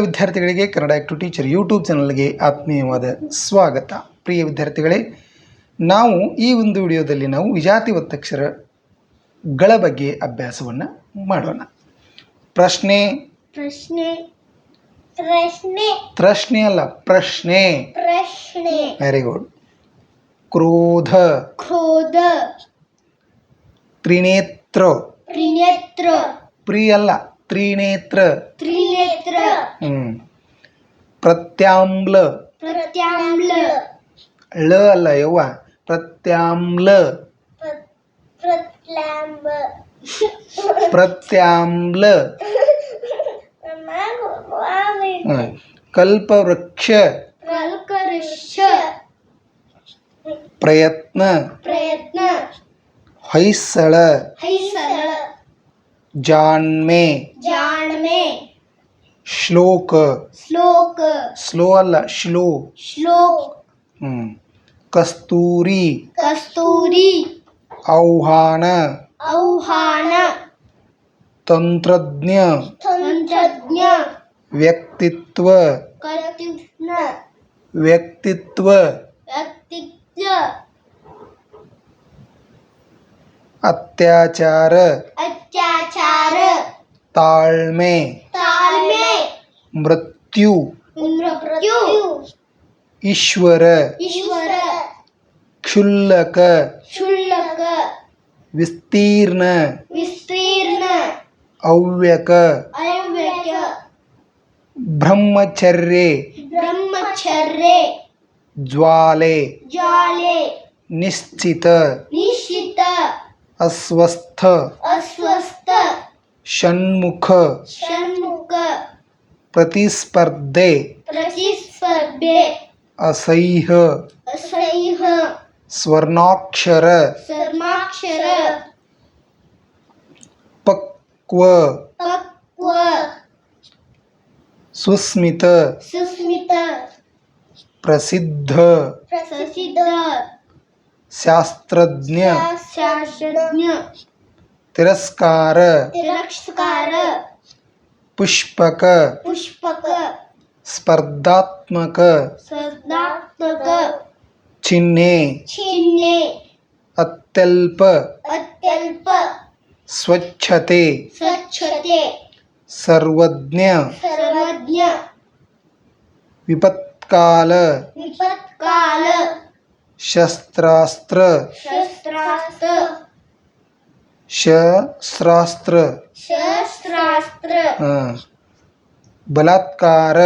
ವಿದ್ಯಾರ್ಥಿಗಳಿಗೆ Kannada to teacher YouTube ಚಾನಲ್ಗೆ ಆತ್ಮೀಯವಾದ ಸ್ವಾಗತ. ಪ್ರಿಯ ವಿದ್ಯಾರ್ಥಿಗಳೇ, ನಾವು ಈ ಒಂದು ವಿಡಿಯೋದಲ್ಲಿ ವಿಜಾತಿ ಒತ್ತಕ್ಷರಗಳ ಬಗ್ಗೆ ಅಭ್ಯಾಸವನ್ನು ಮಾಡೋಣ. ಪ್ರಶ್ನೆ ಪ್ರಶ್ನೆ ಪ್ರಶ್ನೆ ಪ್ರಶ್ನೆ ಅಲ್ಲ, ಪ್ರಶ್ನೆ. ಪ್ರಶ್ನೆ. Very good. ಕ್ರೋಧ ಕ್ರೋಧ. ತ್ರಿನೇತ್ರ ತ್ರಿನೇತ್ರ. ಪ್ರಿ ಅಲ್ಲ, ತ್ರಿನೇತ್ರ. ತ್ರಿನೇತ್ರ. ಪ್ರತ್ಯಾಮ್ಲ ಪ್ರತ್ಯಾಮ್ಲ. ಳ ಅಲ್ಲ ಯವ್ವ, ಪ್ರತ್ಯಾಮ್ಲ. ಪ್ರತ್ಯಾಮ್ಲ. ಪ್ರತ್ಯಾಮ್ಲ. ಕಲ್ಪವೃಕ್ಷ ಕಲ್ಪವೃಕ್ಷ. ಪ್ರಯತ್ನ ಪ್ರಯತ್ನ. ಹೊಯ್ಸಳ ಹೊಯ್ಸಳ. ಜಾಣ್ಮೆ ಜಾಣ್ಮೆ. ಶ್ಲೋಕ ಶ್ಲೋಕ. ಸ್ಲೋ ಅಲ್ಲ, ಶ್ಲೋ. ಶ್ಲೋಕ. ಕಸ್ತೂರಿ ಕಸ್ತೂರಿ. ಆಹ್ವಾನ ಆಹ್ವಾನ. ತಂತ್ರಜ್ಞ ತಂತ್ರಜ್ಞ. ವ್ಯಕ್ತಿತ್ವ ಕರ್ತೃಜ್ಞ. ವ್ಯಕ್ತಿತ್ವ. ವ್ಯಕ್ತಿತ್ವ. ಅತ್ಯಾಚಾರ ಅತ್ಯಾಚಾರ. ತಾಳ್ಮೆ ತಾಳ್ಮೆ. ಮೃತ್ಯು ಮೃತ್ಯು. ಈಶ್ವರ ಈಶ್ವರ. ಕ್ಷುಲ್ಲಕ ಕ್ಷುಲ್ಲಕ. ವಿಸ್ತೀರ್ಣ ವಿಸ್ತೀರ್ಣ. ಅವ್ಯಕ ಅವ್ಯಕ. ಬ್ರಹ್ಮಚರ್ಯ ಬ್ರಹ್ಮಚರ್ಯ. ಜ್ವಾಲೆ ಜಾಲೆ. ನಿಶ್ಚಿತ ನಿಶ್ಚಿತ. ಅಸ್ವಸ್ಥ ಅಸ್ವಸ್ಥ. ಷಣ್ಮುಖ ಷಣ್ಮುಖ. ಪ್ರತಿಸ್ಪರ್ಧೆ ಪ್ರತಿಸ್ಪರ್ಧೆ. ಅಸಹ್ಯ ಅಸಹ್ಯ. ಸ್ವರ್ಣಾಕ್ಷರ ಸ್ವರ್ಣಾಕ್ಷರ. ಪಕ್ವ ಪಕ್ವ. ಸುಸ್ಮಿತ ಸುಸ್ಮಿತ. ಪ್ರಸಿದ್ಧ ಪ್ರಸಿದ್ಧ. ಶಾಸ್ತ್ರಜ್ಞ ಶಾಸ್ತ್ರಜ್ಞ. ತಿರಸ್ಕಾರ ತಿರಸ್ಕಾರ. ಪುಷ್ಪಕ ಪುಷ್ಪಕ. ಸ್ಪರ್ಧಾತ್ಮಕ ಸ್ಪರ್ಧಾತ್ಮಕ. ಚಿಹ್ನೆ ಚಿಹ್ನೆ. ಅತ್ಯಲ್ಪ ಅತ್ಯಲ್ಪ. ಸ್ವಚ್ಛತೆ ಸ್ವಚ್ಛತೆ. ಸರ್ವಜ್ಞ ಸರ್ವಜ್ಞ. ವಿಪತ್ಕಾಲ ವಿಪತ್ಕಾಲ. ಶಸ್ತ್ರಾಸ್ತ್ರ ಶಸ್ತ್ರಾಸ್ತ್ರ. ಶಸ್ತ್ರಾಸ್ತ್ರ ಶಸ್ತ್ರಾಸ್ತ್ರ. ಬಲಾತ್ಕಾರ